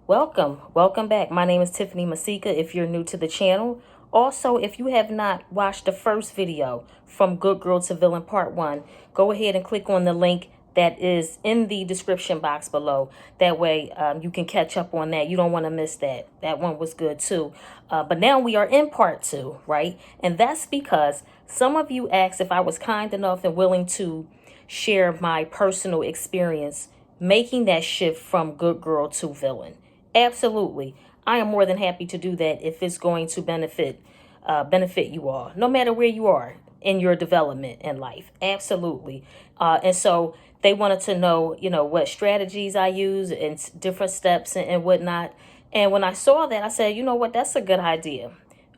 Welcome back. My name is Tiffany Masika if you're new to the channel. Also, if you have not watched the first video from Good Girl to Villain Part 1, go ahead and click on the link that is in the description box below. That way you can catch up on that. You don't want to miss that. That one was good too. But now we are in Part 2, right? And that's because some of you asked if I was kind enough and willing to share my personal experience making that shift from good girl to villain. Absolutely. I am more than happy to do that if it's going to benefit you all, no matter where you are in your development in life. Absolutely. And so they wanted to know, what strategies I use and different steps and whatnot. And when I saw that, I said, you know what, that's a good idea.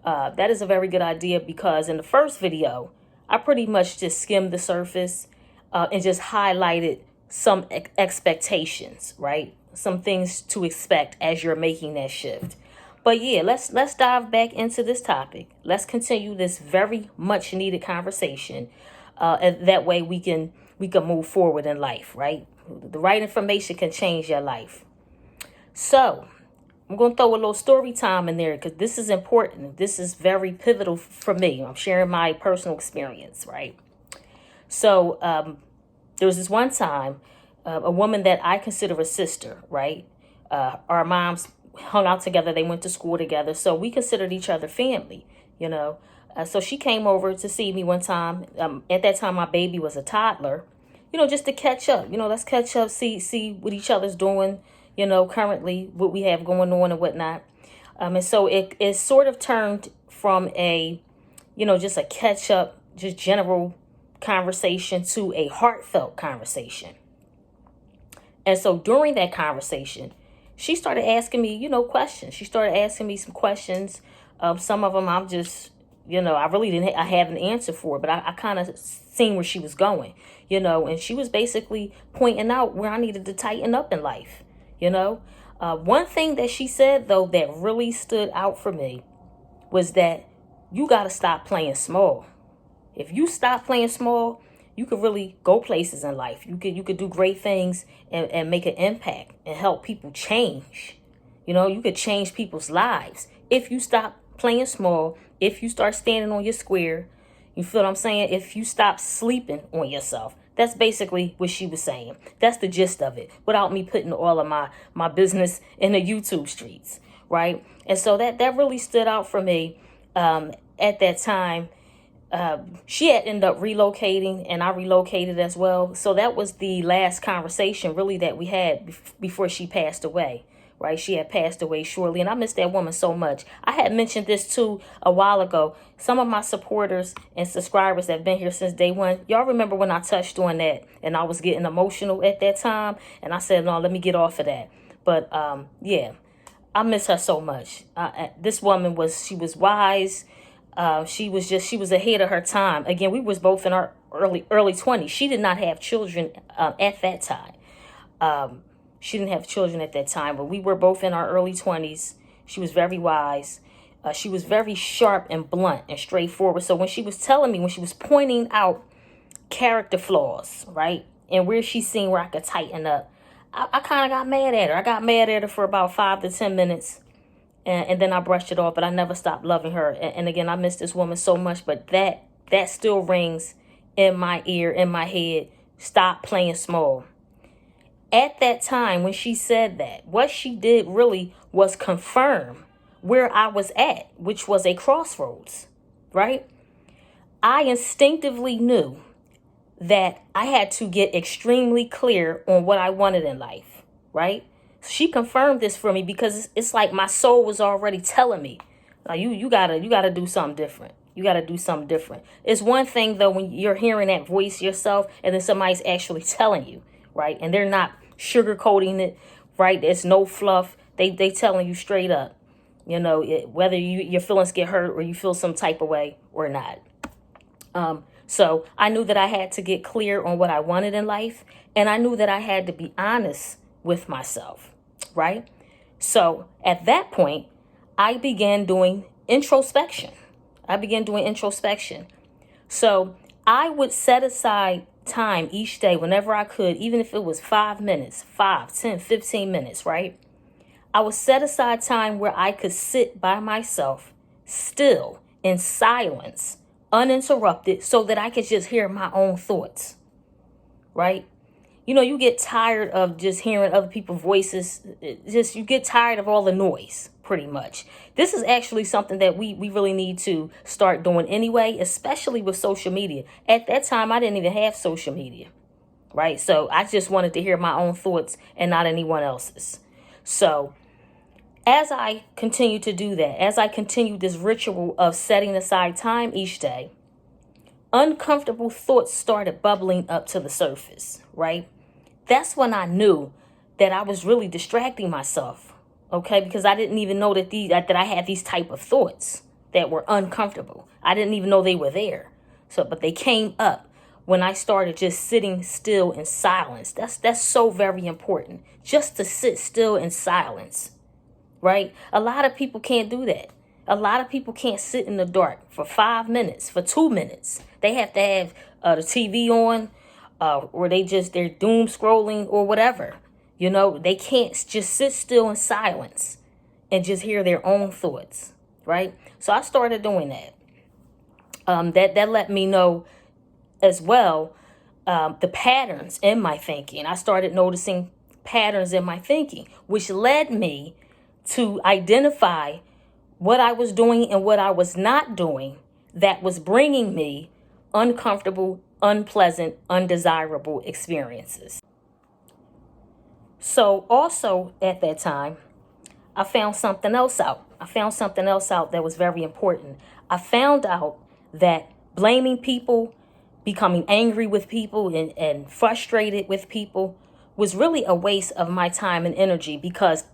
That is a very good idea because in the first video, I pretty much just skimmed the surface and just highlighted some expectations, right? Some things to expect as you're making that shift. But yeah, let's dive back into this topic. Let's continue this very much needed conversation. And that way we can move forward in life, right? The right information can change your life. So I'm going to throw a little story time in there because this is important. This is very pivotal for me. I'm sharing my personal experience, right? So there was this one time, a woman that I consider a sister, right? Our moms hung out together. They went to school together. So we considered each other family, So she came over to see me one time. At that time, my baby was a toddler, just to catch up. Let's catch up, see what each other's doing, currently, what we have going on and whatnot. And so it sort of turned from a, just a catch up, just general conversation to a heartfelt conversation. And so during that conversation, she started asking me, questions. She started asking me some questions. Some of them I'm just, I have an answer for, but I kind of seen where she was going, and she was basically pointing out where I needed to tighten up in life, One thing that she said, though, that really stood out for me was that you got to stop playing small. If you stop playing small, you could really go places in life. You could do great things and make an impact and help people change. You could change people's lives if you stop playing small, if you start standing on your square. You feel what I'm saying? If you stop sleeping on yourself. That's basically what she was saying. That's the gist of it, without me putting all of my business in the YouTube streets, right? And so that really stood out for me at that time. She had ended up relocating and I relocated as well. So that was the last conversation really that we had before she passed away, right? She had passed away shortly and I miss that woman so much. I had mentioned this too a while ago. Some of my supporters and subscribers that have been here since day one, y'all remember when I touched on that and I was getting emotional at that time and I said, no, let me get off of that. But yeah, I miss her so much. This woman she was wise. She was ahead of her time. Again, we was both in our early 20s. She did not have children at that time. She didn't have children at that time, but we were both in our early 20s. She was very wise. She was very sharp and blunt and straightforward. So when she was pointing out character flaws, right, and where she seen where I could tighten up, I kind of got mad at her. I got mad at her for about 5 to 10 minutes. And then I brushed it off, but I never stopped loving her. And again, I miss this woman so much, but that still rings in my ear, in my head. Stop playing small. At that time, when she said that, what she did really was confirm where I was at, which was a crossroads, right? I instinctively knew that I had to get extremely clear on what I wanted in life, right? She confirmed this for me because it's like my soul was already telling me, like, you gotta do something different. You gotta do something different. It's one thing though when you're hearing that voice yourself and then somebody's actually telling you, right? And they're not sugarcoating it, right? There's no fluff. They telling you straight up, whether your feelings get hurt or you feel some type of way or not. So I knew that I had to get clear on what I wanted in life, and I knew that I had to be honest with myself, right? So at that point, I began doing introspection. So I would set aside time each day whenever I could, even if it was 5 minutes, 5, 10, 15 minutes, right? I would set aside time where I could sit by myself, still, in silence, uninterrupted, so that I could just hear my own thoughts, right? You know, you get tired of just hearing other people's voices. You get tired of all the noise, pretty much. This is actually something that we really need to start doing anyway, especially with social media. At that time, I didn't even have social media, right? So I just wanted to hear my own thoughts and not anyone else's. So as I continue to do that, as I continue this ritual of setting aside time each day, uncomfortable thoughts started bubbling up to the surface, right? That's when I knew that I was really distracting myself, okay? Because I didn't even know that I had these type of thoughts that were uncomfortable. I didn't even know they were there. But they came up when I started just sitting still in silence. That's so very important, just to sit still in silence, right? A lot of people can't do that. A lot of people can't sit in the dark for 5 minutes, for 2 minutes. They have to have the TV on, or they're doom scrolling or whatever. You know, they can't just sit still in silence and just hear their own thoughts, right? So I started doing that. That let me know as well the patterns in my thinking. I started noticing patterns in my thinking, which led me to identify what I was doing and what I was not doing that was bringing me uncomfortable, unpleasant, undesirable experiences. So also at that time, I found something else out. That was very important. I found out that blaming people, becoming angry with people, and frustrated with people was really a waste of my time and energy, because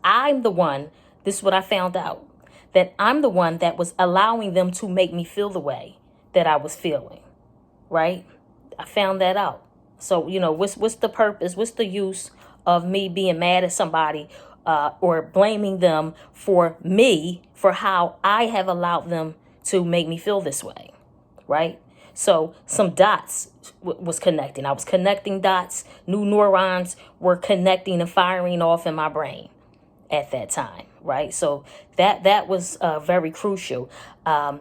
this is what I found out, that I'm the one that was allowing them to make me feel the way that I was feeling, right? I found that out. So, you know, what's the purpose? What's the use of me being mad at somebody or blaming them for how I have allowed them to make me feel this way, right? So some dots was connecting. I was connecting dots. New neurons were connecting and firing off in my brain at that time, right? So that was very crucial. I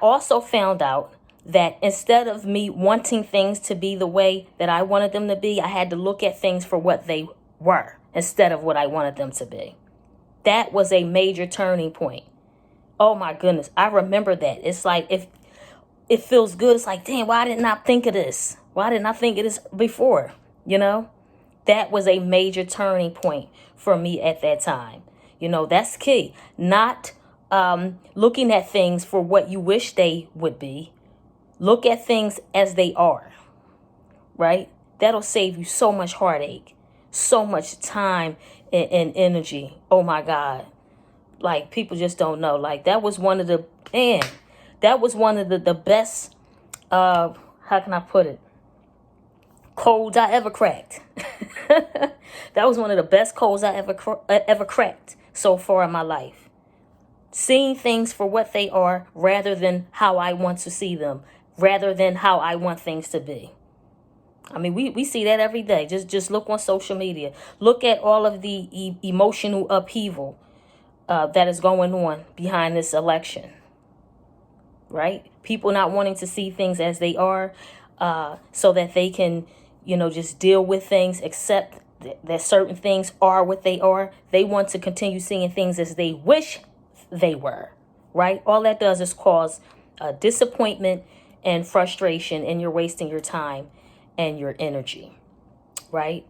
also found out that instead of me wanting things to be the way that I wanted them to be, I had to look at things for what they were instead of what I wanted them to be. That was a major turning point. Oh my goodness, I remember that. It's like, if it feels good, it's like, damn, why didn't I think of this? Why didn't I think of this before? You know, that was a major turning point for me at that time. You know, that's key. Not looking at things for what you wish they would be. Look at things as they are, right? That'll save you so much heartache, so much time and energy. Oh my God. Like, people just don't know. Like, that was one of the best, how can I put it? Codes I ever cracked. That was one of the best codes I ever cracked so far in my life. Seeing things for what they are rather than how I want to see them, rather than how I want things to be. I mean, we see that every day. Just look on social media. Look at all of the emotional upheaval that is going on behind this election, right? People not wanting to see things as they are, so that they can, you know, just deal with things, accept that certain things are what they are. They want to continue seeing things as they wish they were, right? All that does is cause disappointment and frustration, and you're wasting your time and your energy, right?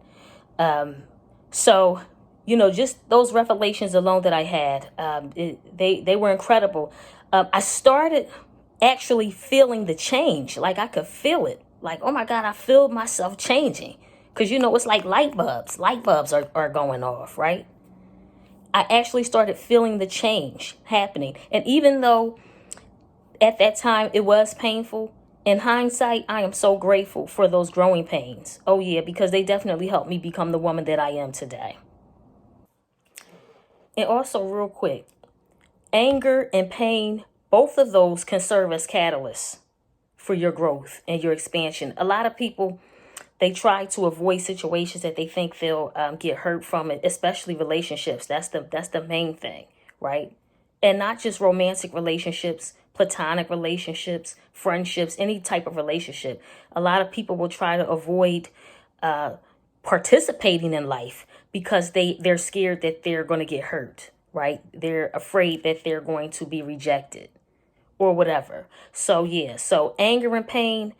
So, you know, just those revelations alone that I had, they were incredible. I started actually feeling the change. Like, I could feel it. Like, oh my God, I feel myself changing. Because, you know, it's like light bulbs. Light bulbs are going off, right? I actually started feeling the change happening. And even though at that time it was painful, in hindsight, I am so grateful for those growing pains. Oh yeah, because they definitely helped me become the woman that I am today. And also, real quick, anger and pain, both of those can serve as catalysts for your growth and your expansion. A lot of people They try to avoid situations that they think they'll get hurt from it, especially relationships. That's the main thing, right? And not just romantic relationships, platonic relationships, friendships, any type of relationship. A lot of people will try to avoid participating in life because they're scared that they're going to get hurt, right? They're afraid that they're going to be rejected or whatever. So yeah, so anger and pain,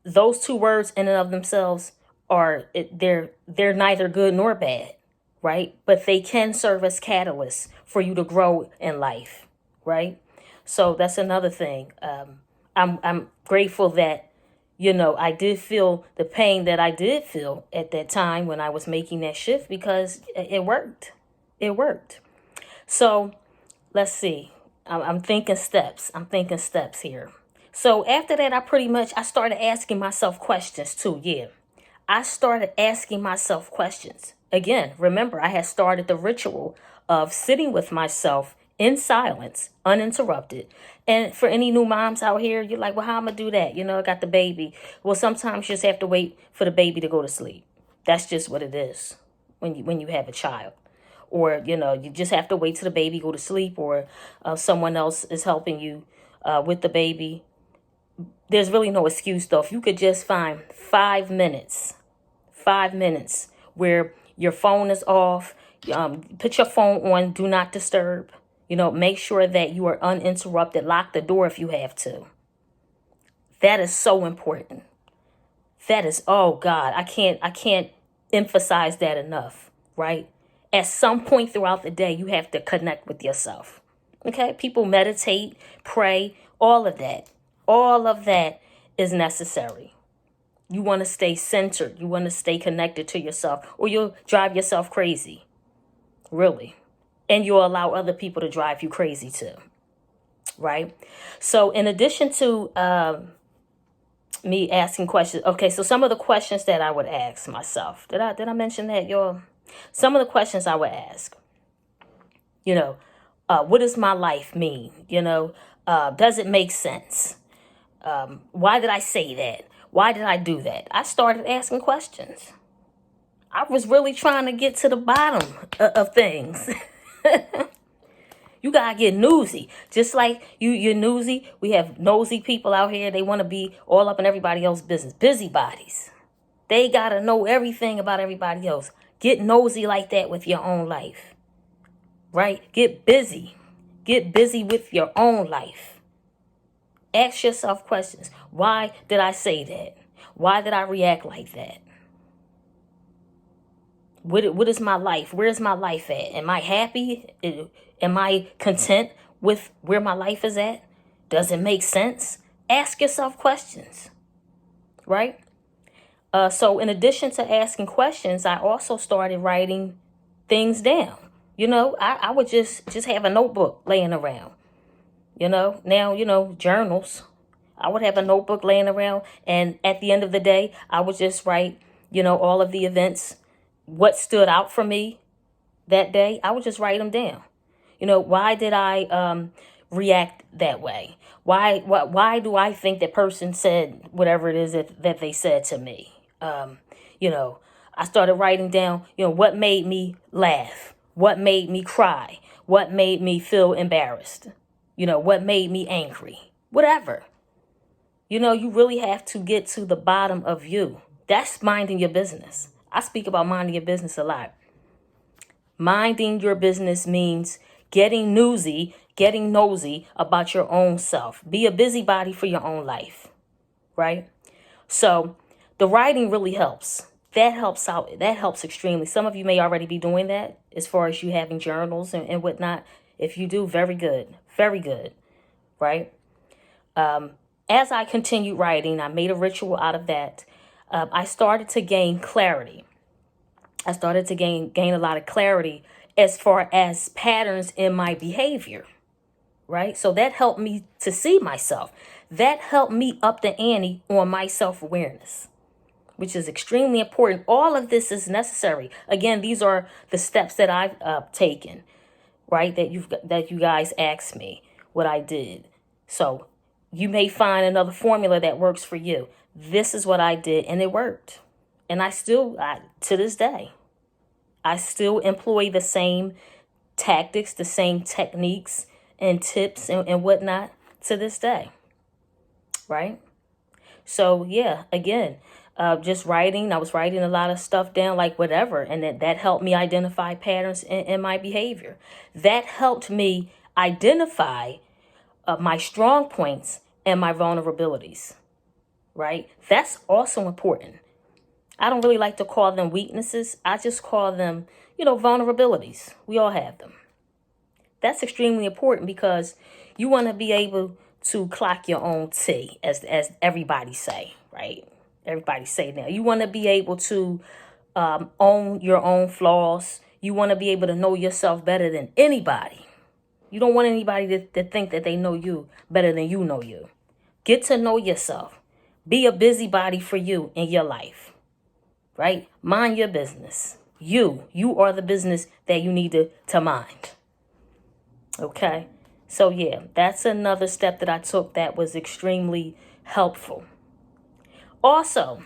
those two words in and of themselves they're neither good nor bad, right? But they can serve as catalysts for you to grow in life, right? So that's another thing. I'm grateful that I did feel the pain that I did feel at that time when I was making that shift, because it worked. It worked. So let's see. I'm thinking steps. I'm thinking steps here. So after that, I started asking myself questions too. Yeah. I started asking myself questions. Again, remember, I had started the ritual of sitting with myself in silence, uninterrupted. And for any new moms out here, you're like, well, how am I do that? I got the baby. Well, sometimes you just have to wait for the baby to go to sleep. That's just what it is when you have a child. Or, you just have to wait till the baby go to sleep, or someone else is helping you with the baby. There's really no excuse, though. If you could just find 5 minutes where your phone is off, put your phone on do not disturb. Make sure that you are uninterrupted. Lock the door if you have to. That is so important. That is, oh God, I can't emphasize that enough, right? At some point throughout the day, you have to connect with yourself. Okay? People meditate, pray, all of that. All of that is necessary. You want to stay centered. You want to stay connected to yourself, or you'll drive yourself crazy. Really. And you'll allow other people to drive you crazy too. Right? So in addition to me asking questions, okay, so some of the questions that I would ask myself, did I mention that, y'all? Some of the questions I would ask, what does my life mean? Does it make sense? Why did I say that? Why did I do that? I started asking questions. I was really trying to get to the bottom of things. You gotta get nosy. Just like you're nosy. We have nosy people out here. They want to be all up in everybody else's business. Busybodies. They gotta know everything about everybody else. Get nosy like that with your own life. Right? Get busy. Get busy with your own life. Ask yourself questions. Why did I say that? Why did I react like that? What is my life? Where is my life at? Am I happy? Am I content with where my life is at? Does it make sense? Ask yourself questions, right? So in addition to asking questions, I also started writing things down. I would just have a notebook laying around. Now, journals. I would have a notebook laying around, and at the end of the day, I would just write, all of the events, what stood out for me that day. I would just write them down. Why did I react that way? Why do I think that person said whatever it is that they said to me? I started writing down, what made me laugh? What made me cry? What made me feel embarrassed? What made me angry? Whatever. You really have to get to the bottom of you. That's minding your business. I speak about minding your business a lot. Minding your business means getting nosy about your own self. Be a busybody for your own life, right? So the writing really helps. That helps out. That helps extremely. Some of you may already be doing that as far as you having journals and whatnot. If you do, very good. Very good, right? As I continued writing, I made a ritual out of that. I started to gain clarity. I started to gain a lot of clarity as far as patterns in my behavior, right? So that helped me to see myself. That helped me up the ante on my self-awareness, which is extremely important. All of this is necessary. Again, these are the steps that I've taken, right? That you guys asked me what I did. So you may find another formula that works for you. This is what I did, and it worked. And to this day, I still employ the same tactics, the same techniques and tips and whatnot to this day, right? So yeah, again, just writing. I was writing a lot of stuff down, like whatever, and that helped me identify patterns in my behavior. That helped me identify my strong points and my vulnerabilities, right? That's also important. I don't really like to call them weaknesses. I just call them, vulnerabilities. We all have them. That's extremely important because you want to be able to clock your own T, as everybody say, right? Everybody say now. You want to be able to own your own flaws. You want to be able to know yourself better than anybody. You don't want anybody to think that they know you better than you know you. Get to know yourself. Be a busybody for you in your life, right? Mind your business. You are the business that you need to mind. Okay. So yeah, that's another step that I took that was extremely helpful. Also,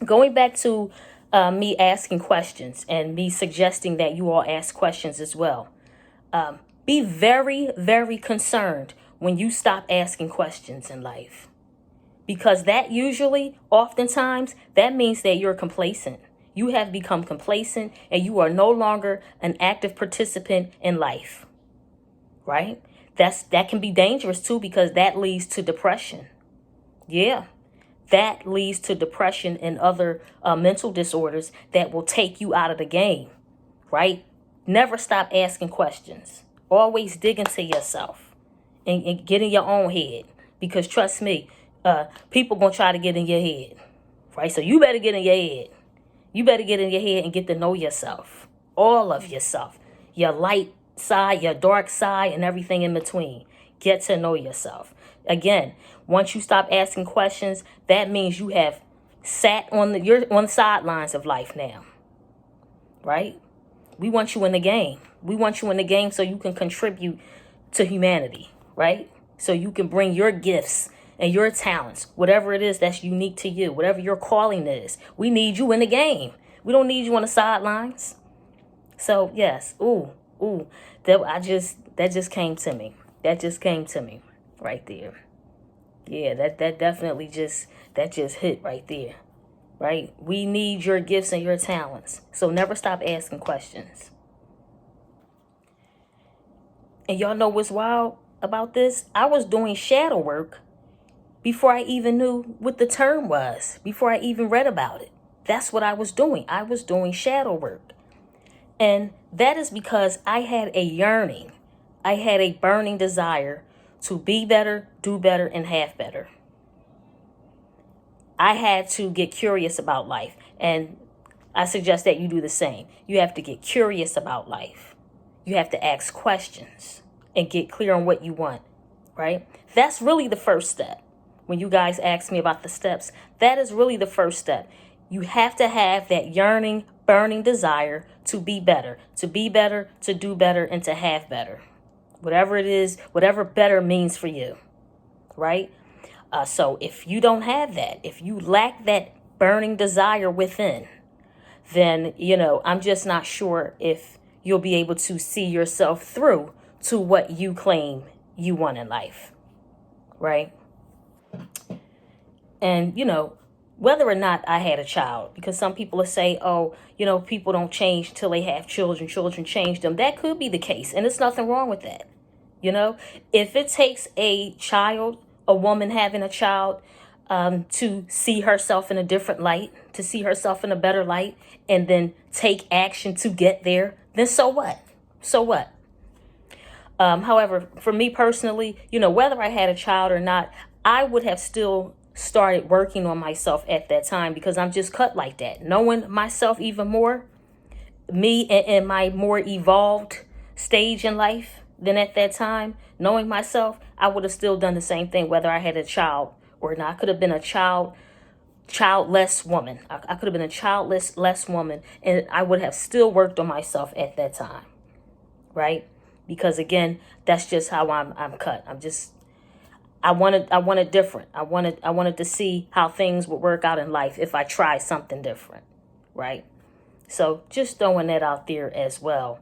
going back to me asking questions and me suggesting that you all ask questions as well. Be very, very concerned when you stop asking questions in life. Because that usually, oftentimes, that means that you're complacent. You have become complacent and you are no longer an active participant in life. Right? That can be dangerous too, because that leads to depression. Yeah. That leads to depression and other mental disorders that will take you out of the game. Right? Never stop asking questions. Always dig into yourself and get in your own head. Because trust me, people going to try to get in your head. Right? So you better get in your head. You better get in your head and get to know yourself. All of yourself. Your light side, your dark side, and everything in between. Get to know yourself. Again, once you stop asking questions, that means you have sat you're on the sidelines of life now. Right? We want you in the game. We want you in the game so you can contribute to humanity, right? So you can bring your gifts and your talents, whatever it is that's unique to you, whatever your calling is. We need you in the game. We don't need you on the sidelines. So yes, that just came to me. That just came to me right there. Yeah, that definitely just hit right there. Right? We need your gifts and your talents. So never stop asking questions. And y'all know what's wild about this? I was doing shadow work before I even knew what the term was, before I even read about it. That's what I was doing. I was doing shadow work. And that is because I had a yearning. I had a burning desire to be better, do better, and have better. I had to get curious about life. And I suggest that you do the same. You have to get curious about life. You have to ask questions and get clear on what you want, right? That's really the first step. When you guys ask me about the steps, that is really the first step. You have to have that yearning, burning desire to be better, to do better, and to have better. Whatever it is, whatever better means for you, right? So if you don't have that, if you lack that burning desire within, then, I'm just not sure if you'll be able to see yourself through to what you claim you want in life, right? And, whether or not I had a child, because some people will say, oh, people don't change till they have children. Children change them. That could be the case. And there's nothing wrong with that. If it takes a child, a woman having a child, to see herself in a different light, to see herself in a better light, and then take action to get there, then so what? So what? However, for me personally, whether I had a child or not, I would have still started working on myself at that time, because I'm just cut like that. Knowing myself even more, me in my more evolved stage in life than at that time, knowing myself, I would have still done the same thing, whether I had a child or not. I could have been a childless woman. I could have been a childless woman, and I would have still worked on myself at that time, right? Because again, that's just how I'm cut. I wanted different. I wanted to see how things would work out in life if I tried something different, right? So just throwing that out there as well.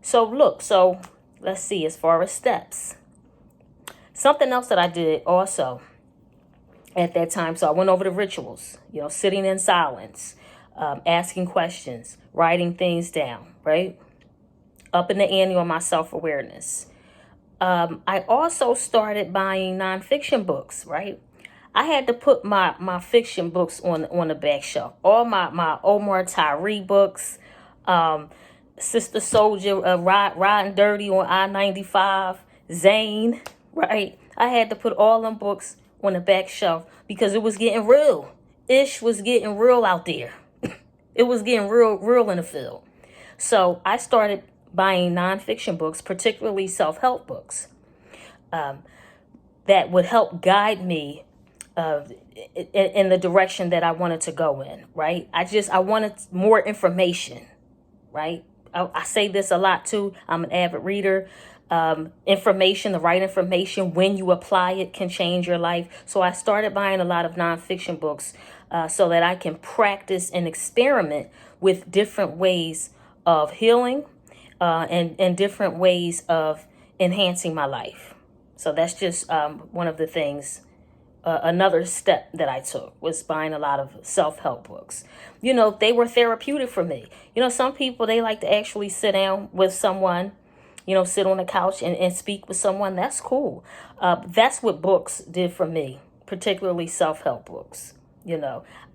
So let's see, as far as steps. Something else that I did also at that time. So I went over the rituals, sitting in silence, asking questions, writing things down, right? Up in the ante on my self-awareness. I also started buying nonfiction books, right? I had to put my fiction books on the back shelf. All my Omar Tyree books, Sister Soldier, Riding Dirty on I-95, Zane, right? I had to put all them books on the back shelf because it was getting real. Ish was getting real out there. It was getting real in the field. So I started buying nonfiction books, particularly self-help books, that would help guide me in the direction that I wanted to go in, right? I wanted more information, right? I say this a lot too. I'm an avid reader. Information, the right information, when you apply it, can change your life. So I started buying a lot of nonfiction books so that I can practice and experiment with different ways of healing and different ways of enhancing my life. So that's just one of the things. Another step that I took was buying a lot of self-help books. They were therapeutic for me. Some people, they like to actually sit down with someone, sit on the couch and speak with someone. That's cool. That's what books did for me, particularly self-help books.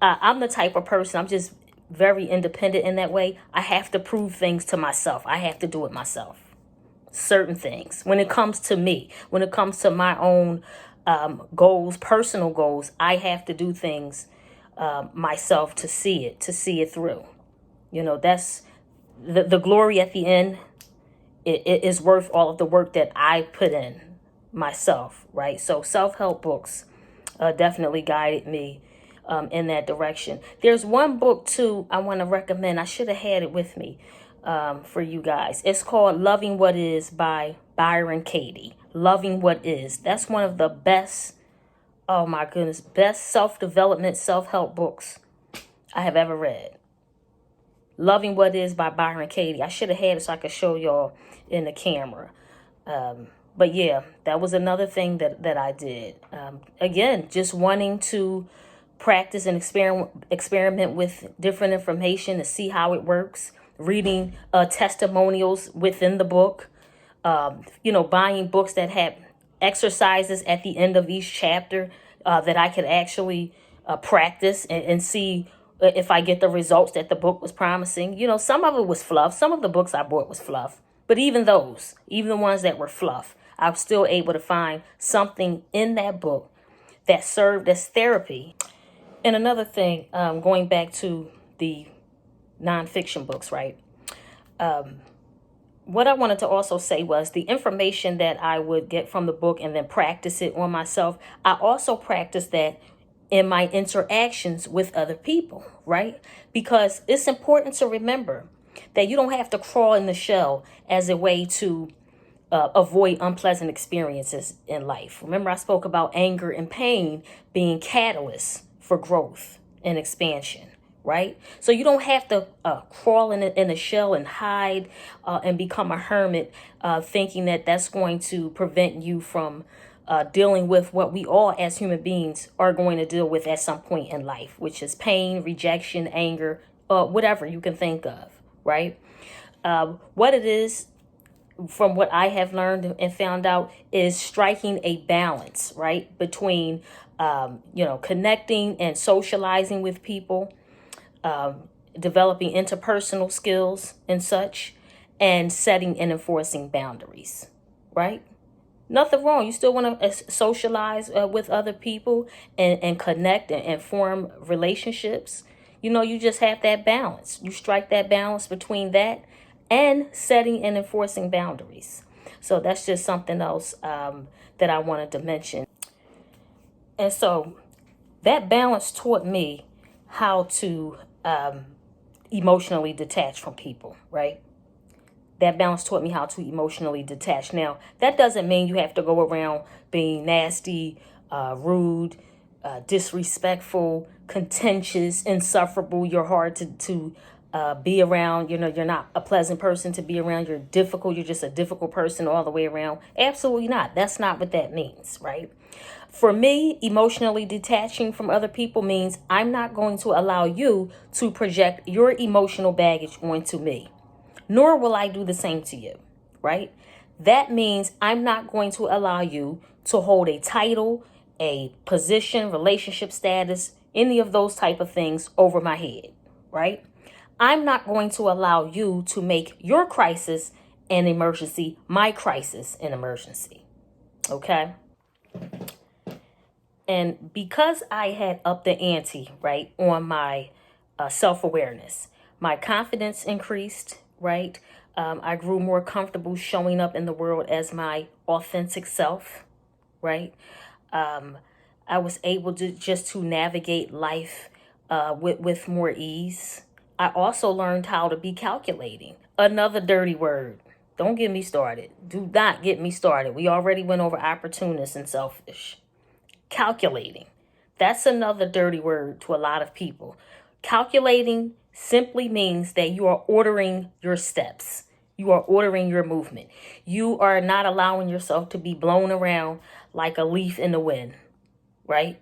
I'm the type of person, I'm just very independent in that way. I have to prove things to myself. I have to do it myself. Certain things. When it comes to me, when it comes to my own goals, personal goals, I have to do things myself to see it through. That's the glory at the end. It is worth all of the work that I put in myself, right? So self-help books definitely guided me in that direction. There's one book too I want to recommend. I should have had it with me for you guys. It's called Loving What Is by Byron Katie. Loving What Is. That's one of the best, oh my goodness, best self-development, self-help books I have ever read. Loving What Is by Byron Katie. I should have had it so I could show y'all in the camera. But yeah, that was another thing that I did. Again, just wanting to practice and experiment with different information to see how it works. Reading testimonials within the book. Buying books that have exercises at the end of each chapter that I could actually practice and see if I get the results that the book was promising. Some of it was fluff. Some of the books I bought was fluff. But even those, even the ones that were fluff, I was still able to find something in that book that served as therapy. And another thing, going back to the nonfiction books, right? What I wanted to also say was the information that I would get from the book and then practice it on myself. I also practice that in my interactions with other people, right? Because it's important to remember that you don't have to crawl in the shell as a way to avoid unpleasant experiences in life. Remember, I spoke about anger and pain being catalysts for growth and expansion, right? So you don't have to crawl in a shell and hide and become a hermit thinking that that's going to prevent you from dealing with what we all as human beings are going to deal with at some point in life, which is pain, rejection, anger, whatever you can think of, right? What it is, from what I have learned and found out, is striking a balance, right? Between, connecting and socializing with people, developing interpersonal skills and such, and setting and enforcing boundaries, right? Nothing wrong. You still want to socialize with other people and connect and form relationships. You just have that balance. You strike that balance between that and setting and enforcing boundaries. So that's just something else that I wanted to mention. And so that balance taught me how to emotionally detach from people, right? that balance taught me how to emotionally detach. Now, that doesn't mean you have to go around being nasty, rude, disrespectful, contentious, insufferable. You're hard to be around. You know, you're not a pleasant person to be around. You're difficult. You're just a difficult person all the way around. Absolutely not. That's not what that means, right? For me, emotionally detaching from other people means I'm not going to allow you to project your emotional baggage onto me, nor will I do the same to you, right? That means I'm not going to allow you to hold a title, a position, relationship status, any of those type of things over my head, right? I'm not going to allow you to make your crisis an emergency, my crisis an emergency, okay? And because I had upped the ante, right, on my self-awareness, my confidence increased, right? I grew more comfortable showing up in the world as my authentic self, right? I was able to just to navigate life with more ease. I also learned how to be calculating. Another dirty word. Don't get me started. Do not get me started. We already went over opportunist and selfish. Calculating. That's another dirty word to a lot of people. Calculating simply means that you are ordering your steps. You are ordering your movement. You are not allowing yourself to be blown around like a leaf in the wind, right?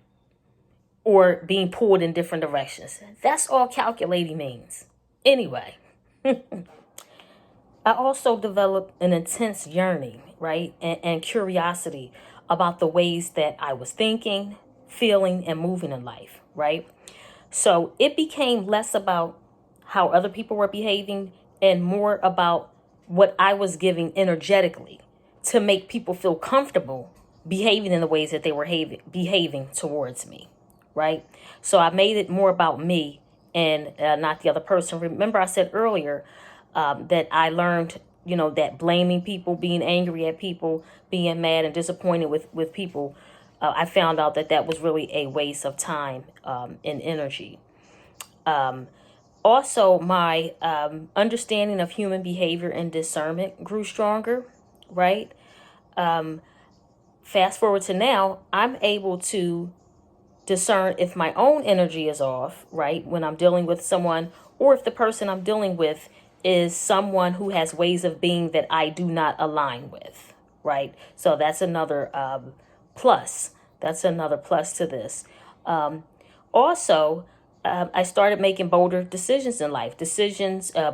Or being pulled in different directions. That's all calculating means. Anyway, I also developed an intense yearning, right? And curiosity about the ways that I was thinking, feeling, and moving in life, right? So it became less about how other people were behaving and more about what I was giving energetically to make people feel comfortable behaving in the ways that they were behaving towards me, right? So I made it more about me and not the other person. Remember, I said earlier that I learned, you know, that blaming people, being angry at people, being mad and disappointed with people, I found out that that was really a waste of time and energy. Also, my understanding of human behavior and discernment grew stronger, right? Fast forward to now, I'm able to discern if my own energy is off, right? When I'm dealing with someone, or if the person I'm dealing with is someone who has ways of being that I do not align with, right? So that's another plus. That's another plus to this. Also, I started making bolder decisions in life,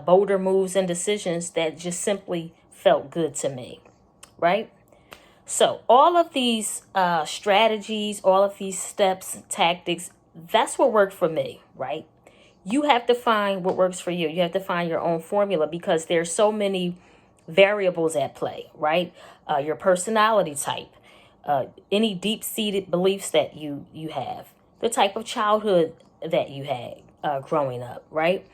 bolder moves and decisions that just simply felt good to me, right? So all of these strategies, all of these steps, tactics, that's what worked for me, right? You have to find what works for you. You have to find your own formula because there's so many variables at play, right? Your personality type, any deep-seated beliefs that you have, the type of childhood that you had growing up, right?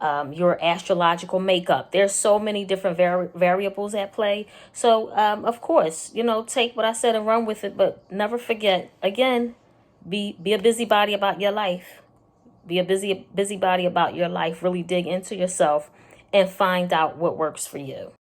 Your astrological makeup. There's so many different variables at play. So, of course, you know, take what I said and run with it, but never forget, again, be a busybody about your life. Be a busybody about your life. Really dig into yourself and find out what works for you.